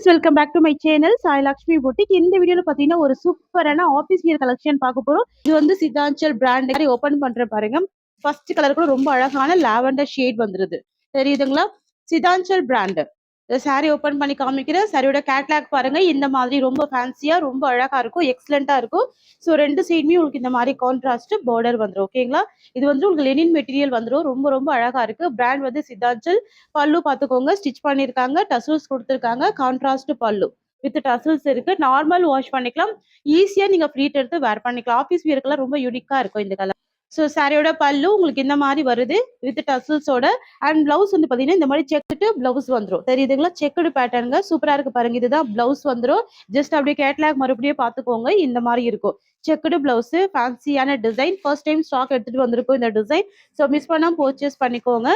Friends, welcome back to my channel Sai Lakshmi boutique. இந்த வீடியோல பாத்தீங்கன்னா ஒரு சூப்பரான ஆபீஸ் வியர் கலெக்ஷன் பார்க்க போறோம். இது வந்து சித்தாஞ்சல் பிராண்ட் மாதிரி ஓபன் பண்ற பாருங்க. ஃபர்ஸ்ட் கலர் கூட ரொம்ப அழகான லாவெண்டர் ஷேட் வந்துருது, தெரியுதுங்களா? சித்தாஞ்சல் பிராண்ட். இந்த சாரி ஓபன் பண்ணி காமிக்கிறேன். சாரியோட கேட்லாக் பாருங்க. இந்த மாதிரி ரொம்ப ஃபேன்சியா ரொம்ப அழகா இருக்கும், எக்ஸலண்டா இருக்கும். ஸோ ரெண்டு சைடுமே உங்களுக்கு இந்த மாதிரி கான்ட்ராஸ்ட் பார்டர் வந்துடும். ஓகேங்களா? இது வந்து உங்களுக்கு லெனின் மெட்டீரியல் வந்துடும். ரொம்ப ரொம்ப அழகா இருக்கு. பிராண்ட் வந்து சித்தாஞ்சல். பல்லு பாத்துக்கோங்க, ஸ்டிச் பண்ணிருக்காங்க, டசல்ஸ் கொடுத்துருக்காங்க, கான்ட்ராஸ்ட் பல்லு வித் டசல்ஸ் இருக்கு. நார்மல் வாஷ் பண்ணிக்கலாம், ஈஸியா நீங்க ஃப்ளீட் எடுத்து வேர் பண்ணிக்கலாம். ஆஃபீஸ் வியர்க்கெல்லாம் ரொம்ப யூனிக்கா இருக்கும் இந்த கலர். ஸோ சாரியோட பல்லு உங்களுக்கு இந்த மாதிரி வருது வித் டசல்ஸோட. அண்ட் பிளவுஸ் வந்து பாத்தீங்கன்னா இந்த மாதிரி செக்குடு பிளவுஸ் வந்துடும், தெரியுதுங்களா? செக்குடு பேட்டர்னுங்க சூப்பரா இருக்கு பாருங்க. இதுதான் பிளவுஸ் வந்துடும். ஜஸ்ட் அப்படியே கேட்லாக் மறுபடியும் பாத்துக்கோங்க. இந்த மாதிரி இருக்கும் செக்குடு பிளவுஸ், ஃபேன்சியான டிசைன். ஃபர்ஸ்ட் டைம் ஸ்டாக் எடுத்துட்டு வந்திருக்கும் இந்த டிசைன். ஸோ மிஸ் பண்ணாம பர்ச்சேஸ் பண்ணிக்கோங்க.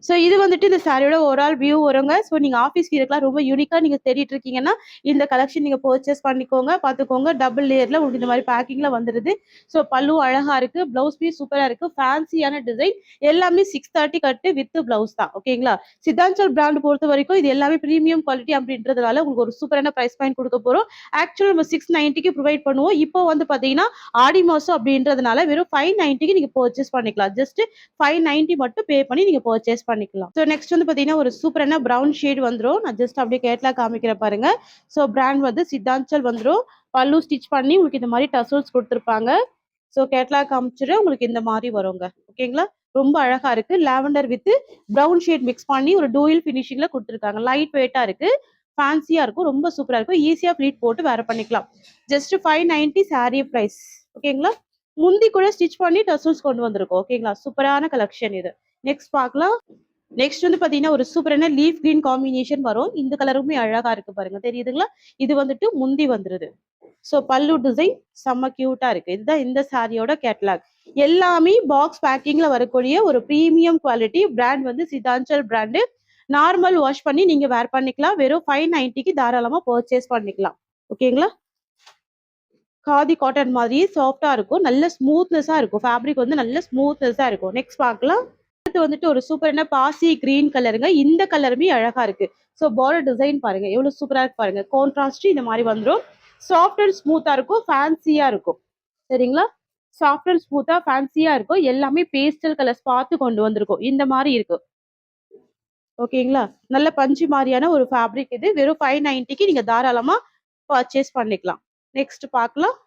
ஸோ இது வந்துட்டு இந்த சாரியோட ஓவரால் வியூ வருங்க. ஸோ நீங்க ஆஃபீஸ் வியர்க்கெல்லாம் ரொம்ப யூனிக்கா நீங்க தேடிட்டு இருக்கீங்கன்னா இந்த கலெக்ஷன் நீங்க பர்ச்சேஸ் பண்ணிக்கோங்க. பாத்துக்கோங்க, டபுள் லேயர்ல உங்களுக்கு இந்த மாதிரி பேக்கிங்ல வந்துருது. ஸோ பல்லு அழகா இருக்கு, பிளவுஸ் பீஸ் சூப்பரா இருக்கு, ஃபேன்சியான டிசைன். எல்லாமே 630 கட்டு வித் பிளவுஸ் தான். ஓகேங்களா? சித்தாஞ்சல் பிராண்ட் பொறுத்த வரைக்கும் இது எல்லாமே பிரீமியம் குவாலிட்டி அப்படின்றதுனால உங்களுக்கு ஒரு சூப்பரான பிரைஸ் பாயிண்ட் கொடுக்க போறோம். ஆக்சுவலி நம்ம 690க்கு ப்ரொவைட் பண்ணுவோம். இப்போ வந்து பாத்தீங்கன்னா ஆடி மாசம் அப்படின்றதுனால வெறும் 590க்கு நீங்க பர்ச்சேஸ் பண்ணிக்கலாம். ஜஸ்ட் 590 மட்டும் பே பண்ணி நீங்க பர்ச்சேஸ் பண்ணிக்கலாம். ஸோ நெக்ஸ்ட் வந்து பாத்தீங்கன்னா ஒரு சூப்பரான பிரவுன் ஷேட் வந்துடும். நான் ஜஸ்ட் அப்படியே கேட்லாக் காமிக்கிறேன் பாருங்க. ஸோ பிராண்ட் வந்து சித்தாஞ்சல் வந்துடும். பல்லு ஸ்டிச் பண்ணி உங்களுக்கு இந்த மாதிரி டசல்ஸ் கொடுத்துருப்பாங்க. ஸோ கேட்லாக் காமிச்சிட்டு உங்களுக்கு இந்த மாதிரி வருங்க. ஓகேங்களா? ரொம்ப அழகா இருக்கு. Lavender with brown shade mix பண்ணி ஒரு டூயல் ஃபினிஷிங்ல கொடுத்துருக்காங்க. லைட் வெயிட்டா இருக்கு, ஃபேன்சியா இருக்கும், ரொம்ப சூப்பரா இருக்கும். ஈஸியா ஃபிளீட் போட்டு வேற பண்ணிக்கலாம். Just 590 saree price. ஓகேங்களா? முந்தி கூட ஸ்டிச் பண்ணி டசல்ஸ் கொண்டு வந்திருக்கோம். ஓகேங்களா? சூப்பரான கலெக்ஷன் இது. நெக்ஸ்ட் பார்க்கலாம். நெக்ஸ்ட் வந்து பாத்தீங்கன்னா ஒரு சூப்பரான லீஃப் கிரீன் காம்பினேஷன் வரும். இந்த கலருமே அழகா இருக்கு பாருங்க, தெரியுதுங்களா? இது வந்துட்டு முந்தி வந்துருது. ஸோ பல்லு டிசைன் செம்ம கியூட்டா இருக்கு. இதுதான் இந்த சாரியோட கேட்லாக். எல்லாமே பாக்ஸ் பேக்கிங்ல வரக்கூடிய ஒரு பிரீமியம் குவாலிட்டி. பிராண்ட் வந்து சித்தாஞ்சல் பிராண்டு. நார்மல் வாஷ் பண்ணி நீங்க வேர் பண்ணிக்கலாம். வெறும் 590க்கு தாராளமா பர்ச்சேஸ் பண்ணிக்கலாம். ஓகேங்களா? காதி காட்டன் மாதிரி சாஃப்டா இருக்கும், நல்ல ஸ்மூத்னஸா இருக்கும். ஃபேப்ரிக் வந்து நல்ல ஸ்மூத்னஸா இருக்கும். நெக்ஸ்ட் பார்க்கலாம். அடுத்து வந்துட்டு ஒரு சூப்பரான பாசி கிரீன் கலருங்க. இந்த கலருமே அழகா இருக்கு. ஸோ பார்டர் டிசைன் பாருங்க எவ்வளவு சூப்பரா இருக்கு பாருங்க. கான்ட்ராஸ்ட் இந்த மாதிரி வந்துடும். சாஃப்ட் அண்ட் ஸ்மூத்தா இருக்கும், ஃபேன்சியா இருக்கும். சரிங்களா? சாஃப்ட் அண்ட் ஸ்மூத்தா ஃபேன்சியா இருக்கும். எல்லாமே பேஸ்டல் கலர்ஸ் பார்த்து கொண்டு வந்திருக்கும். இந்த மாதிரி இருக்கு. ஓகேங்களா? நல்ல பஞ்சு மாதிரியான ஒரு ஃபேப்ரிக் இது. வெறும் 590க்கு நீங்க தாராளமா பர்ச்சேஸ் பண்ணிக்கலாம். நெக்ஸ்ட் பார்க்கலாம்.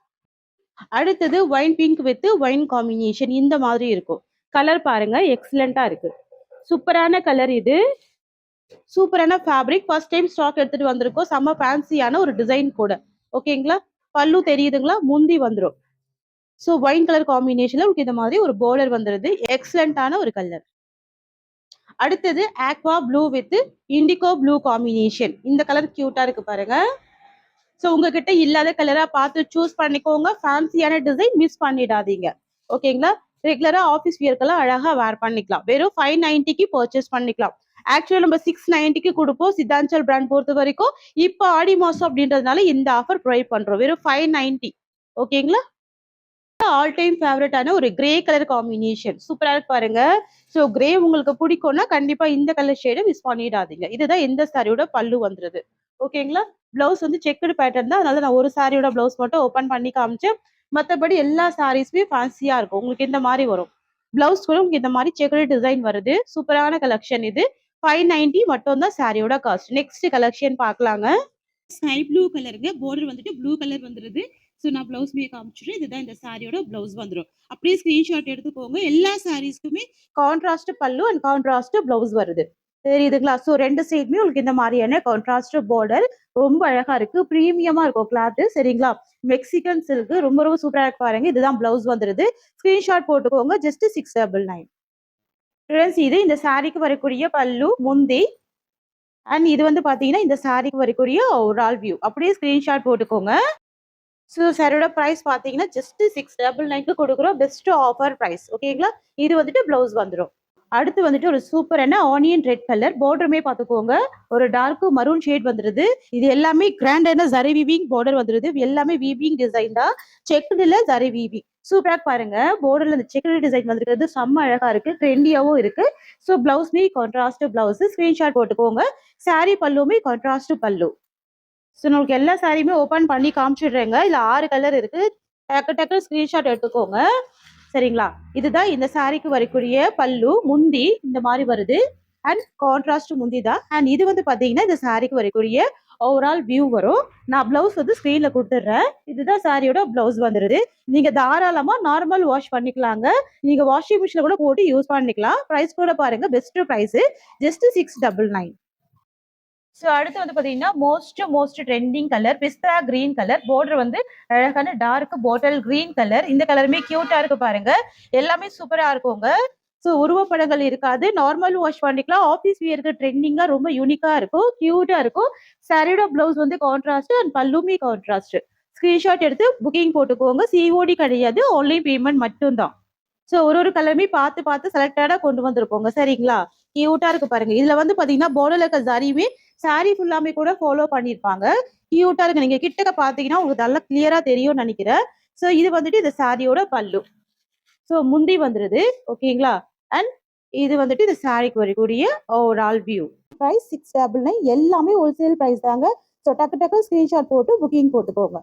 அடுத்தது wine pink with wine combination இந்த மாதிரி இருக்கும். கலர் பாருங்க, எக்ஸலண்டா இருக்கு. சூப்பரான கலர் இது. சூப்பரான ஃபேப்ரிக். ஃபர்ஸ்ட் டைம் ஸ்டாக் எடுத்துட்டு வந்திருக்கோம். செம்ம ஃபேன்சியான ஒரு டிசைன் கூட. ஓகேங்களா? பல்லு தெரியுதுங்களா? முந்தி வந்துடும். ஸோ ஒயின் கலர் காம்பினேஷன்ல உங்களுக்கு இந்த மாதிரி ஒரு பார்டர் வந்துருது. எக்ஸலண்டான ஒரு கலர். அடுத்தது aqua blue with indigo blue combination. இந்த கலர் கியூட்டா இருக்கு பாருங்க. ஸோ உங்ககிட்ட இல்லாத கலரா பார்த்து சூஸ் பண்ணிக்கோங்க. ஃபேன்சியான டிசைன் மிஸ் பண்ணிடாதீங்க. ஓகேங்களா? ரெகுலரா ஆஃபீஸ் வியர்க்கெல்லாம் அழகா வேர் பண்ணிக்கலாம். வெறும் 590க்கு பர்ச்சேஸ் பண்ணிக்கலாம். ஆக்சுவலி நம்ம 690க்கு கொடுப்போம் சித்தாஞ்சல் பிராண்ட் பொறுத்த வரைக்கும். இப்போ ஆடி மாசம் அப்படின்றதுனால இந்த ஆஃபர் ப்ரொவைட் பண்றோம். வெறும் 590. ஓகேங்களா? ஆல் டைம் ஃபேவரட்டான ஒரு கிரே கலர் காம்பினேஷன் சூப்பரா இருக்கு பாருங்க. ஸோ கிரே உங்களுக்கு பிடிக்கும்னா கண்டிப்பா இந்த கலர் ஷேடை மிஸ் பண்ணிடாதீங்க. இதுதான் இந்த சாரியோட பல்லு வந்துருது. ஓகேங்களா? பிளவுஸ் வந்து செக்குடு பேட்டர்ன் தான், அதனால நான் ஒரு சாரியோட பிளவுஸ் மட்டும் ஓபன் பண்ணி காமிச்சேன். மற்றபடி எல்லா சாரீஸுமே ஃபேன்சியா இருக்கும். உங்களுக்கு இந்த மாதிரி வரும். பிளவுஸ் கூட உங்களுக்கு இந்த மாதிரி செக்குடு டிசைன் வருது. சூப்பரான கலெக்ஷன் இது. 590 மட்டும் தான் சாரியோட காஸ்ட். நெக்ஸ்ட் கலெக்ஷன் பார்க்கலாங்க. ஸ்கை ப்ளூ கலருங்க. பார்டர் வந்துட்டு ப்ளூ கலர் வந்துருது. ஸோ நான் பிளவுஸ்மே காமிச்சிடுறேன். இதுதான் இந்த சாரியோட பிளவுஸ் வந்துடும். அப்படியே ஸ்கிரீன்ஷாட் எடுத்துக்கோங்க. எல்லா சாரீஸ்க்குமே கான்ட்ராஸ்ட் பல்லு அண்ட் கான்ட்ராஸ்ட் பிளவுஸ் வருது, தெரியுதுங்களா? ஸோ ரெண்டு சைடுமே உங்களுக்கு இந்த மாதிரியான கான்ட்ராஸ்ட் பார்டர் ரொம்ப அழகா இருக்கு. பிரீமியமா இருக்கும் கிளாத். சரிங்களா? மெக்சிகன் சில்க் ரொம்ப ரொம்ப சூப்பரா இருக்கு பாருங்க. இதுதான் பிளவுஸ் வந்துருது. ஸ்கிரீன்ஷாட் போட்டுக்கோங்க. ஜஸ்ட் 699. இது இந்த சாரிக்கு வரக்கூடிய பல்லு முந்தி. அண்ட் இது வந்து பாத்தீங்கன்னா இந்த சாரிக்கு வரக்கூடிய ஓவரால் வியூ. அப்படியே ஸ்கிரீன்ஷாட் போட்டுக்கோங்க. ஸோ சாரியோட ப்ரைஸ் பார்த்தீங்கன்னா ஜஸ்ட் 699க்கு கொடுக்குறோம். Best offer price. ஓகேங்களா? இது வந்துட்டு பிளவுஸ் வந்துடும். அடுத்து வந்துட்டு ஒரு சூப்பரான ஆனியன் ரெட் கலர். பார்டருமே பார்த்துக்கோங்க, ஒரு டார்க் மரூன் ஷேட் வந்துருது. இது எல்லாமே கிராண்டான ஜரி வீவிங் பார்டர் வந்துருது. எல்லாமே வீவிங் டிசைன் தான், செக்குடுல ஜரி வீவிங். சூப்பரா பாருங்க. பார்டர்ல இந்த செக்குடு டிசைன் வந்திருக்கிறது செம்ம அழகா இருக்கு. ட்ரெண்டியாவும் இருக்கு. ஸோ பிளவுஸ்மே கான்ட்ராஸ்ட் பிளவுஸ். ஸ்கிரீன்ஷாட் போட்டுக்கோங்க. சாரி பல்லுமே கான்ட்ராஸ்ட் பல்லு. ஸோ உங்களுக்கு எல்லா சாரியுமே ஓப்பன் பண்ணி காமிச்சிடுறேங்க. இதுல 6 கலர் இருக்கு. டக்கு டக்கு ஸ்கிரீன்ஷாட் எடுத்துக்கோங்க. சரிங்களா? இதுதான் இந்த சாரிக்கு வரக்கூடிய பல்லு. முந்தி இந்த மாதிரி வருது. அண்ட் கான்ட்ராஸ்ட் முந்தி தான். அண்ட் இது வந்து பாத்தீங்கன்னா இந்த சாரிக்கு வரக்கூடிய ஓவரால் வியூ வரும். நான் பிளவுஸ் வந்து ஸ்கிரீன்ல கொடுத்துட்றேன். இதுதான் சாரியோட பிளவுஸ் வந்துருது. நீங்க தாராளமா நார்மல் வாஷ் பண்ணிக்கலாங்க. நீங்க வாஷிங் மிஷின்ல கூட போட்டு யூஸ் பண்ணிக்கலாம். பிரைஸ் கூட பாருங்க, பெஸ்ட் பிரைஸ் ஜஸ்ட் 699. ஸோ அடுத்து வந்து பாத்தீங்கன்னா மோஸ்ட் ட்ரெண்டிங் கலர் பிஸ்தா கிரீன் கலர். பார்டர் வந்து அழகான டார்க் பாட்டில் கிரீன் கலர். இந்த கலருமே கியூட்டா இருக்கு பாருங்க. எல்லாமே சூப்பரா இருக்குங்க. ஸோ உருவப்படங்கள் இருக்காது. நார்மல் வாஷ் பண்ணிக்கலாம். ஆஃபீஸ் வியருக்கு ட்ரெண்டிங்கா ரொம்ப யூனிக்கா இருக்கும். கியூட்டா இருக்கும். சாரியோட பிளவுஸ் வந்து கான்ட்ராஸ்ட் அண்ட் பல்லுமே கான்ட்ராஸ்ட். ஸ்கிரீன்ஷாட் எடுத்து புக்கிங் போட்டுக்கோங்க. சிஓடி கிடையாது. ஆன்லைன் பேமெண்ட் மட்டும்தான். ஸோ ஒரு கலருமே பார்த்து பார்த்து செலக்டடா கொண்டு வந்திருக்கோங்க. சரிங்களா? கியூட்டா இருக்கு பாருங்க. இதுல வந்து பாத்தீங்கன்னா பார்டர்ல இருக்க ஜரியுமே சாரி ஃபுல்லாமே கூட ஃபாலோ பண்ணிருப்பாங்க. கியூட்டா இருக்கு. நீங்க கிட்டக்க பாத்தீங்கன்னா உங்களுக்கு நல்லா கிளியரா தெரியும்னு நினைக்கிறேன். ஸோ இது வந்துட்டு இந்த சாரியோட பல்லு. ஸோ முந்தி வந்துருது. ஓகேங்களா? அண்ட் இது வந்துட்டு இந்த சாரிக்கு வரக்கூடிய ஓவரால் வியூ. பிரைஸ் 699. எல்லாமே ஹோல்சேல் பிரைஸ் தாங்க. ஸோ டக்கு டக்கு ஸ்கிரீன்ஷாட் போட்டு புக்கிங் போட்டுக்கோங்க.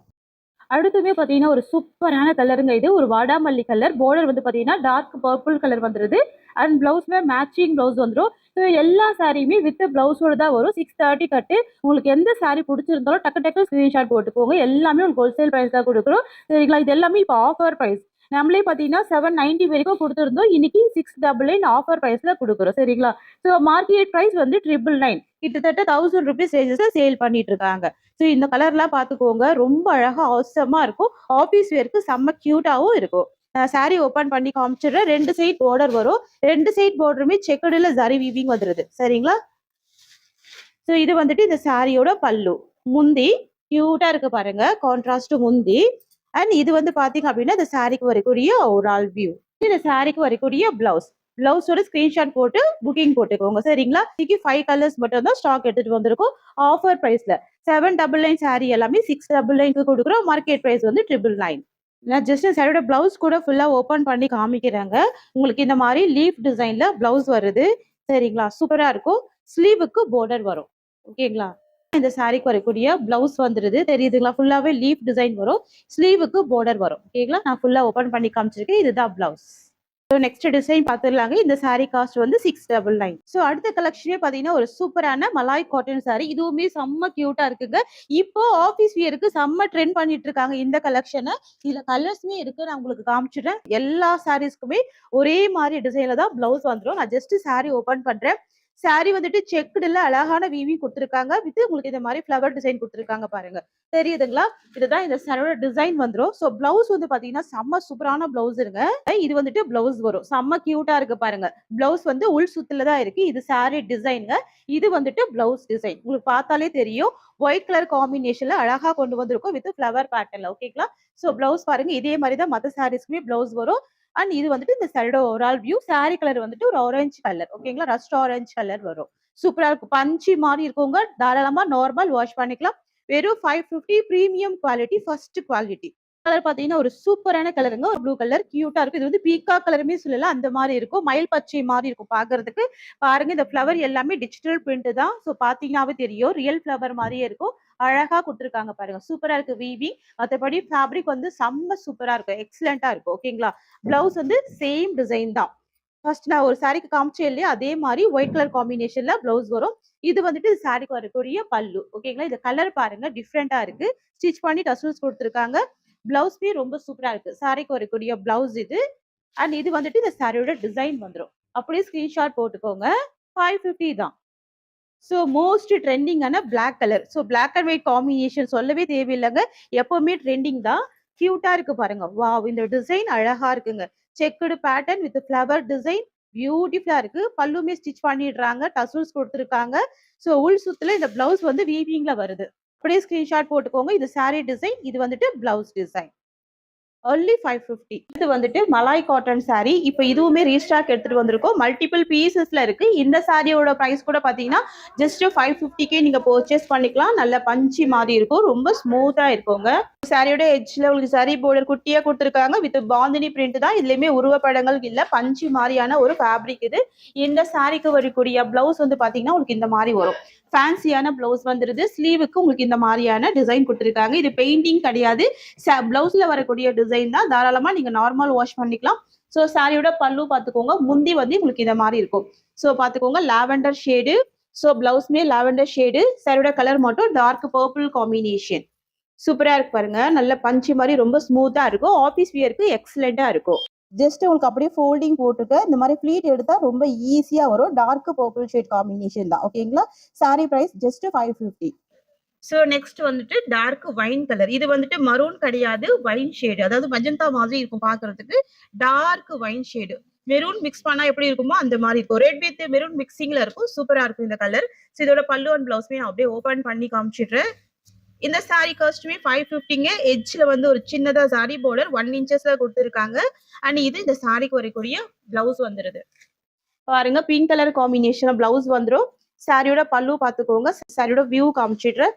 அடுத்துமே பாத்தீங்கன்னா ஒரு சூப்பரான கலருங்க. இது ஒரு வாடாமல்லி கலர். பார்டர் வந்து பாத்தீங்கன்னா டார்க் பர்பிள் கலர் வந்துருது. அண்ட் பிளவுஸ்ல மேட்சிங் பிளவுஸ் வந்துடும். ஸோ எல்லா சாரியுமே வித் பிளவுஸோட தான் வரும். 630 கட்டு. உங்களுக்கு எந்த சாரி பிடிச்சிருந்தாலும் டக்கு டக்கு ஸ்கிரீன்ஷாட் போட்டுக்கோங்க. எல்லாமே உங்களுக்கு ஹோல்சேல் பிரைஸ் தான் கொடுக்குறோம். சரிங்களா? இது எல்லாமே இப்போ ஆஃபர் பிரைஸ். நம்மளே பாத்தீங்கன்னா 790 வரைக்கும் கொடுத்துருந்தோம். இன்னைக்கு 699 ஆஃபர் பிரைஸ்ல கொடுக்குறோம். சரிங்களா? ஸோ மார்க்கெட் பிரைஸ் வந்து 999. கிட்டத்தட்ட 1000 ருபீஸ் ரேஞ்சஸ்ல சேல் பண்ணிட்டு இருக்காங்க. ஸோ இந்த கலர்லாம் பார்த்துக்கோங்க. ரொம்ப அழகா அவசரமா இருக்கும். ஆஃபீஸ் வேருக்கு செம்ம கியூட்டாவும் இருக்கும். சாரி ஓப்பன் பண்ணி காமிச்சிடுறேன். 2 சைட் பார்டர் வரும். 2 சைட் பார்டருமே செக்குடுல ஜரி வீவிங் வந்துருது. சரிங்களா? ஸோ இது வந்துட்டு இந்த சாரியோட பல்லு. முந்தி கியூட்டா இருக்கு பாருங்க. கான்ட்ராஸ்ட் முந்தி. அண்ட் இது வந்து பாத்தீங்க அப்படின்னா இந்த சாரிக்கு வரக்கூடிய ஓவரால் வியூ. இந்த சாரிக்கு வரக்கூடிய பிளவுஸ். பிளவுஸோட ஸ்கிரீன்ஷாட் போட்டு புக்கிங் போட்டுக்கோங்க. சரிங்களா? இன்னைக்கு 5 கலர்ஸ் மட்டும் தான் ஸ்டாக் எடுத்துட்டு வந்திருக்கோம். ஆஃபர் பிரைஸ்ல 799 சாரி எல்லாமே 699 கொடுக்குறோம். மார்க்கெட் பிரைஸ் வந்து 999. நான் ஜஸ்ட் சாரியோட பிளவுஸ் கூட ஃபுல்லா ஓபன் பண்ணி காமிக்கிறாங்க. உங்களுக்கு இந்த மாதிரி லீஃப் டிசைன்ல பிளவுஸ் வருது. சரிங்களா? சூப்பரா இருக்கும். ஸ்லீவுக்கு பார்டர் வரும். ஓகேங்களா? இந்த சாரிக்கு வரக்கூடிய பிளவுஸ் வந்துருது. தெரியுதுங்களா? ஃபுல்லாவே லீஃப் டிசைன் வரும். ஸ்லீவுக்கு பார்டர் வரும். ஓகேங்களா? நான் ஃபுல்லா ஓபன் பண்ணி காமிச்சிருக்கேன். இதுதான் பிளவுஸ். Next design பார்த்துடலாங்க. இந்த சாரி காஸ்ட் வந்து 699. ஸோ அடுத்த கலெக்ஷனே பாத்தீங்கன்னா ஒரு சூப்பரான மலாய் காட்டன் சாரி. இதுவுமே செம்ம கியூட்டா இருக்குங்க. இப்போ ஆஃபீஸ் வியருக்கு செம்ம ட்ரெண்ட் பண்ணிட்டு இருக்காங்க இந்த கலெக்ஷனை. இதுல கலர்ஸ்மே இருக்கு. நான் உங்களுக்கு காமிச்சிடுறேன். எல்லா சாரீஸ்க்குமே ஒரே மாதிரி டிசைன்ல தான் பிளவுஸ் வந்துடும். நான் ஜஸ்ட் சாரி ஓபன் பண்றேன். சாரி வந்துட்டு செக்குடுல அழகான வீவிங் கொடுத்துருக்காங்க. வித் உங்களுக்கு இந்த மாதிரி ஃபிளவர் டிசைன் கொடுத்துருக்காங்க பாருங்க. தெரியுதுங்களா? இதுதான் இந்த சாரியோட டிசைன் வந்துடும். ஸோ பிளவுஸ் வந்து பாத்தீங்கன்னா செம்ம சூப்பரான பிளவுஸ் இருங்க. இது வந்துட்டு பிளவுஸ் வரும். செம்ம கியூட்டா இருக்கு பாருங்க. பிளவுஸ் வந்து உள் சுத்துல தான் இருக்கு. இது சாரி டிசைனுங்க. இது வந்துட்டு பிளவுஸ் டிசைன். உங்களுக்கு பார்த்தாலே தெரியும். ஒயிட் கலர் காம்பினேஷன்ல அழகா கொண்டு வந்திருக்கும் வித் ஃபிளவர் பேட்டர்ன்ல. ஓகேங்களா? ஸோ பிளவுஸ் பாருங்க. இதே மாதிரி தான் மற்ற சாரீஸ்க்குமே பிளவுஸ் வரும். அண்ட் இது வந்துட்டு இந்த சாரியோட ஓவரால் வியூ. சாரி கலர் வந்துட்டு ஒரு ஆரஞ்சு கலர். ஓகேங்களா? ரஸ்ட் ஆரஞ்சு கலர் வரும். சூப்பரா இருக்கும். பஞ்சி மாதிரி இருக்குங்க. தாராளமா நார்மல் வாஷ் பண்ணிக்கலாம். வெறும் 550 premium quality, first quality. Colour பாத்தீங்கன்னா ஒரு சூப்பரான கலருங்க. ஒரு ப்ளூ கலர் கியூட்டா இருக்கும். இது வந்து பீக்கா கலருமே சொல்லலாம். அந்த மாதிரி இருக்கும். மயில் பச்சை மாதிரி இருக்கும் பாக்குறதுக்கு. பாருங்க இந்த ஃபிளவர் எல்லாமே டிஜிட்டல் பிரிண்ட் தான். ஸோ பாத்தீங்கன்னாவே தெரியும். ரியல் ஃபிளவர் மாதிரியே இருக்கும். அழகா கொடுத்துருக்காங்க பாருங்க. சூப்பரா இருக்கு வீவிங். மற்றபடி ஃபேப்ரிக் வந்து செம்ம சூப்பரா இருக்கும். எக்ஸலண்டா இருக்கும். ஓகேங்களா? பிளவுஸ் வந்து சேம் டிசைன் தான். ஃபர்ஸ்ட் நான் ஒரு சாரிக்கு காமிச்சேன் இல்லையா? அதே மாதிரி ஒயிட் கலர் காம்பினேஷன்ல பிளவுஸ் வரும். இது வந்துட்டு சாரிக்கு வரக்கூடிய பல்லு. ஓகேங்களா? இந்த கலர் பாருங்க டிஃப்ரெண்டா இருக்கு. ஸ்டிச் பண்ணி டசல்ஸ் கொடுத்துருக்காங்க. பிளவுஸ்மே ரொம்ப சூப்பரா இருக்கு. சாரிக்கு வரக்கூடிய பிளவுஸ் இது. அண்ட் இது வந்துட்டு இந்த சாரியோட டிசைன் வந்துடும். அப்படியே ஸ்கிரீன்ஷாட் போட்டுக்கோங்க. 550 தான். ஸோ மோஸ்ட் ட்ரெண்டிங்கான black colour. So black and white combination சொல்லவே தேவையில்லைங்க. எப்பவுமே ட்ரெண்டிங் தான். கியூட்டா இருக்கு பாருங்க. வாவ்! இந்த டிசைன் அழகா இருக்குங்க. Checked pattern with flower design பியூட்டிஃபுல்லா இருக்கு. பல்லுமே ஸ்டிச் பண்ணிடுறாங்க. டசல்ஸ் கொடுத்துருக்காங்க. ஸோ உள் சுத்துல இந்த பிளவுஸ் வந்து வீவிங்ல வருது. அப்படியே ஸ்கிரீன்ஷாட் போட்டுக்கோங்க. இது சாரி டிசைன். இது வந்துட்டு பிளவுஸ் டிசைன். ஒன்லி 550. இது வந்துட்டு மலாய் காட்டன் சாரி. இப்போ இதுவுமே ரீஸ்டாக் எடுத்துட்டு வந்திருக்கோம். மல்டிபிள் பீசஸ்ல இருக்கு. இந்த சாரியோட பிரைஸ் கூட பாத்தீங்கன்னா ஜஸ்ட் 550க்கே நீங்க பர்ச்சேஸ் பண்ணிக்கலாம். நல்ல பஞ்சி மாதிரி இருக்கும். ரொம்ப ஸ்மூத்தா இருக்குங்க. சாரியோட எட்ஜ்ல உங்களுக்கு சரி பார்டர் குட்டியா கொடுத்துருக்காங்க வித் பாந்தினி பிரிண்ட் தான். இதுலயுமே உருவப்படங்கள் இல்ல, பஞ்சு மாதிரியான ஒரு ஃபேப்ரிக் இது. இந்த சாரிக்கு வரக்கூடிய பிளவுஸ் வந்து பாத்தீங்கன்னா உங்களுக்கு இந்த மாதிரி வரும். ஃபேன்சியான பிளவுஸ் வந்துருது. ஸ்லீவுக்கு உங்களுக்கு இந்த மாதிரியான டிசைன் கொடுத்துருக்காங்க. இது பெயிண்டிங் கிடையாது, பிளவுஸ்ல வரக்கூடிய டிசைன் தான். தாராளமா நீங்க நார்மல் வாஷ் பண்ணிக்கலாம். ஸோ சாரியோட பல்லு பார்த்துக்கோங்க. முந்தி வந்து உங்களுக்கு இந்த மாதிரி இருக்கும். ஸோ பார்த்துக்கோங்க, லாவெண்டர் ஷேடு. ஸோ பிளவுஸ்மே லாவெண்டர் ஷேடு. சாரியோட கலர் மட்டும் டார்க் பர்பிள் காம்பினேஷன். சூப்பரா இருக்கு பாருங்க. நல்ல பஞ்சு மாதிரி ரொம்ப ஸ்மூத்தா இருக்கும். ஆபீஸ் வியருக்கு எக்ஸலண்டா இருக்கும். ஜஸ்ட் உங்களுக்கு அப்படியே ஃபோல்டிங் போட்டுக்க இந்த மாதிரி ஃபிளீட் எடுத்தா ரொம்ப ஈஸியா வரும். டார்க் பர்பிள் ஷேட் காம்பினேஷன் தான். ஓகேங்களா? Saree price just 550. So next வந்துட்டு டார்க் வைன் கலர். இது வந்துட்டு மரூன் கிடையாது, வைன் ஷேடு. அதாவது மஜந்தா மாதிரி இருக்கும் பாக்குறதுக்கு. Dark wine shade. Maroon mix பண்ணா எப்படி இருக்குமோ அந்த மாதிரி இருக்கும். ரெட் வித் மெரூன் மிக்சிங்ல இருக்கும். சூப்பரா இருக்கும் இந்த கலர். ஸோ இதோட பல்லு அண்ட் பிளவுஸ்மே நான் அப்படியே ஓபன் பண்ணி காமிச்சிடுறேன். இந்த சாரி காஸ்ட்டுமே 550ங்க. எட்ஜ்ல வந்து ஒரு சின்னதா சாரி பார்டர் 1 இன்ச்சஸ்ல கொடுத்துருக்காங்க. அண்ட் இது இந்த சாரிக்கு வரக்கூடிய பிளவுஸ் வந்துருது. பாருங்க, பிங்க் கலர் காம்பினேஷன் பிளவுஸ் வந்துடும். சாரியோட பல்லு பார்த்துக்கோங்க. சாரியோட வியூ காமிச்சிடுறேன்.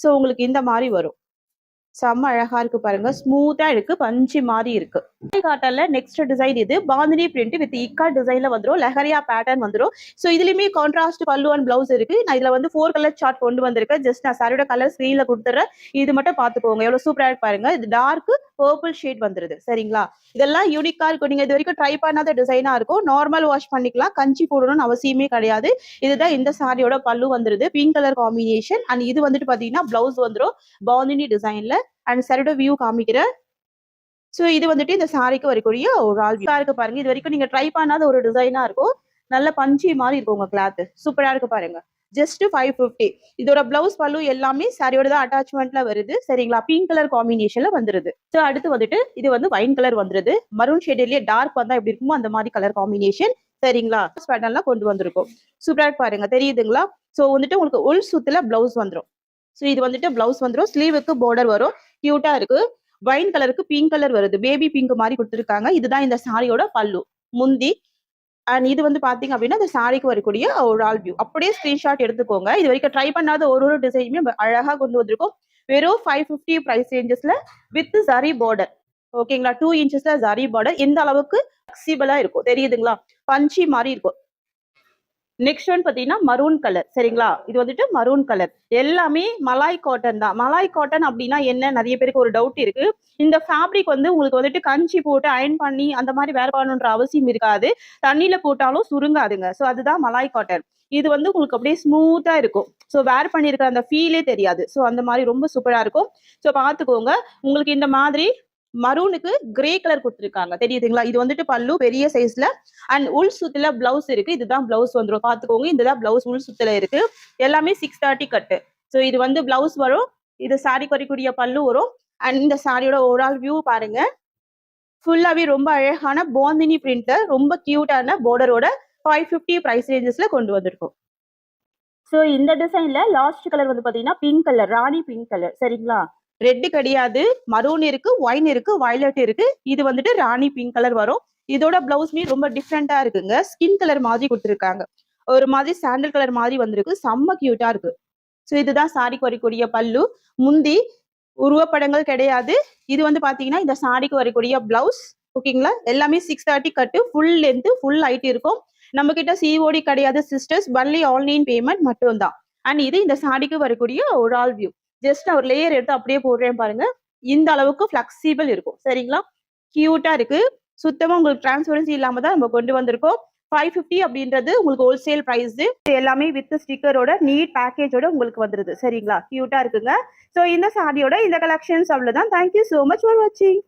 ஸோ உங்களுக்கு இந்த மாதிரி வரும். செம்ம அழகா இருக்கு பாருங்க. ஸ்மூத்தா இருக்கு, பஞ்சு மாதிரி இருக்கு. காட்டன்ல நெக்ஸ்ட் டிசைன் இது பாந்தினி பிரிண்ட் வித் இக்கா டிசைன்ல வந்துரும். லெஹரியா பேட்டர்ன் வந்துரும். சோ இதுலயுமே கான்ட்ராஸ்ட் பல்லு அண்ட் பிளவுஸ் இருக்கு. நான் இதுல வந்து 4 கலர் சார்ட் கொண்டு வந்திருக்கேன். ஜஸ்ட் நான் சாரியோட கலர் ஸ்கிரீன்ல கொடுத்துறேன். இது மட்டும் பாத்துக்கோங்க எவ்வளவு சூப்பரா இருக்கு பாருங்க. இது டார்க் பர்பிள் ஷேட் வந்துருது. சரிங்களா? இதெல்லாம் யூனிக்கா இருக்கும். நீங்க இது வரைக்கும் ட்ரை பண்ணாத டிசைனா இருக்கும். நார்மல் வாஷ் பண்ணிக்கலாம், கஞ்சி போடணும்னு அவசியமே கிடையாது. இதுதான் இந்த சாரியோட பல்லு வந்துருது. Pink colour combination. அண்ட் இது வந்துட்டு பாத்தீங்கன்னா பிளவுஸ் வந்துரும் பாந்தினி டிசைன்ல. அண்ட் சாரியோட வியூ காமிக்கிறேன். சோ இது வந்துட்டு இந்த சாரிக்கு வரக்கூடிய ஒரு ஆல் வியூ இருக்கு பாருங்க. இது வரைக்கும் நீங்க ட்ரை பண்ணாத ஒரு டிசைனா இருக்கும். நல்ல பஞ்சி மாதிரி இருக்கும் உங்க கிளாத். சூப்பரா இருக்கு பாருங்க. ஜஸ்ட் 550. இதோட பிளவுஸ் பல்லு எல்லாமே சாரியோட தான் அட்டாச்மெண்ட்ல வருது. சரிங்களா? பிங்க் கலர் காம்பினேஷன்ல வந்துருது. சோ அடுத்து வந்துட்டு இது வந்து வைன் கலர் வந்துருது. மரூன் ஷேட்லயே டார்க் வந்தா எப்படி இருக்குமோ அந்த மாதிரி கலர் காம்பினேஷன். சரிங்களா? பேட்டர்ன்ல கொண்டு வந்திருக்கும். சூப்பரா இருக்கு பாருங்க. தெரியுதுங்களா? சோ வந்துட்டு உங்களுக்கு உள் சுத்துல பிளவுஸ் வந்துரும். சோ இது வந்துட்டு பிளவுஸ் வந்துரும். ஸ்லீவுக்கு பார்டர் வரும். கியூட்டா இருக்கு. வைன் கலருக்கு பிங்க் கலர் வருது. பேபி பிங்க் மாதிரி கொடுத்துருக்காங்க. இதுதான் இந்த சாரியோட பல்லு, முந்தி. அண்ட் இது வந்து பாத்தீங்க அப்படின்னா இந்த சாரிக்கு வரக்கூடிய ஒரு ஆல் வியூ. அப்படியே ஸ்கிரீன்ஷாட் எடுத்துக்கோங்க. இது வரைக்கும் ட்ரை பண்ணாத ஒரு டிசைனுமே அழகா கொண்டு வந்திருக்கும். வெறும் 550 பிரைஸ் ரேஞ்சஸ்ல வித் சரி பார்டர். ஓகேங்களா? 2 இன்ச்சஸ்ல சரி பார்டர். எந்த அளவுக்கு ஃபிளெக்சிபிளா இருக்கும் தெரியுதுங்களா? பஞ்சி மாதிரி இருக்கும். நெக்ஸ்ட் ஒன் பாத்தீங்கன்னா மரூன் கலர். சரிங்களா? இது வந்துட்டு மரூன் கலர். எல்லாமே மலாய் காட்டன் தான். மலாய் காட்டன் அப்படின்னா என்ன, நிறைய பேருக்கு ஒரு டவுட் இருக்கு. இந்த ஃபேப்ரிக் வந்து உங்களுக்கு வந்துட்டு கஞ்சி போட்டு அயன் பண்ணி அந்த மாதிரி வேர் பண்ணணுன்ற அவசியம் இருக்காது. தண்ணியில போட்டாலும் சுருங்காதுங்க. ஸோ அதுதான் மலாய் காட்டன். இது வந்து உங்களுக்கு அப்படியே ஸ்மூத்தா இருக்கும். ஸோ வேர் பண்ணியிருக்கிற அந்த ஃபீலே தெரியாது. ஸோ அந்த மாதிரி ரொம்ப சூப்பரா இருக்கும். ஸோ பார்த்துக்கோங்க. உங்களுக்கு இந்த மாதிரி மரூனுக்கு கிரே கலர் கொடுத்துருக்காங்க. தெரியுதுங்களா? இது வந்துட்டு பல்லு பெரிய சைஸ்ல. அண்ட் உள் சுத்துல பிளவுஸ் இருக்கு. இதுதான் பிளவுஸ் வந்துடும். பாத்துக்கோங்க. இதுதான் பிளவுஸ் உள் சுத்துல இருக்கு. எல்லாமே 630 கட்டு. சோ இது வந்து பிளவுஸ் வரும். இது சாரி வரக்கூடிய பல்லு வரும். அண்ட் இந்த சாரியோட ஓவரால் வியூ பாருங்க. ஃபுல்லாவே ரொம்ப அழகான பாந்தினி பிரிண்ட்ல ரொம்ப கியூட்டான பார்டரோட 550 பிரைஸ் ரேஞ்சஸ்ல கொண்டு வந்திருக்கும். சோ இந்த டிசைன்ல லாஸ்ட் கலர் வந்து பாத்தீங்கன்னா பிங்க் கலர், ராணி பிங்க் கலர். சரிங்களா? ரெட் கிடையாது, மரூன் இருக்கு, ஒயின் இருக்கு, வயலட் இருக்கு. இது வந்துட்டு ராணி பிங்க் கலர் வரும். இதோட பிளவுஸ்மே ரொம்ப டிஃப்ரெண்டா இருக்குங்க. ஸ்கின் கலர் மாதிரி கொடுத்துருக்காங்க. ஒரு மாதிரி சாண்டல் கலர் மாதிரி வந்திருக்கு. செம்ம கியூட்டா இருக்கு. சோ இதுதான் சாரிக்கு வரக்கூடிய பல்லு. முந்தி உருவப்படங்கள் கிடையாது. இது வந்து பாத்தீங்கன்னா இந்த சாரிக்கு வரக்கூடிய பிளவுஸ். ஓகேங்களா? எல்லாமே 630 கட்டு, ஃபுல் லென்த், ஃபுல் ஹைட் இருக்கும். நம்ம கிட்ட சிஓடி கிடையாது சிஸ்டர்ஸ். ஒன்லி ஆன்லைன் பேமெண்ட் மட்டும் தான். அண்ட் இது இந்த சாரிக்கு வரக்கூடிய ஒரு ஆல் வியூ. ஜஸ்ட் ஒரு லேயர் எடுத்து அப்படியே போடுறேன் பாருங்க. இந்த அளவுக்கு ஃபிளெக்சிபிள் இருக்கும். சரிங்களா? கியூட்டா இருக்கு. சுத்தமா உங்களுக்கு டிரான்ஸ்பரன்சி இல்லாம தான் நம்ம கொண்டு வந்திருக்கோம். 550 அப்படின்றது உங்களுக்கு ஹோல்சேல் பிரைஸ். எல்லாமே வித் ஸ்டிக்கரோட நீட் பேக்கேஜோட உங்களுக்கு வந்துருது. சரிங்களா? கியூட்டா இருக்குங்க. சோ இந்த சாரியோட இந்த கலெக்ஷன்ஸ் அவ்வளவுதான். தேங்க்யூ சோ மச் ஃபார் வாட்சிங்.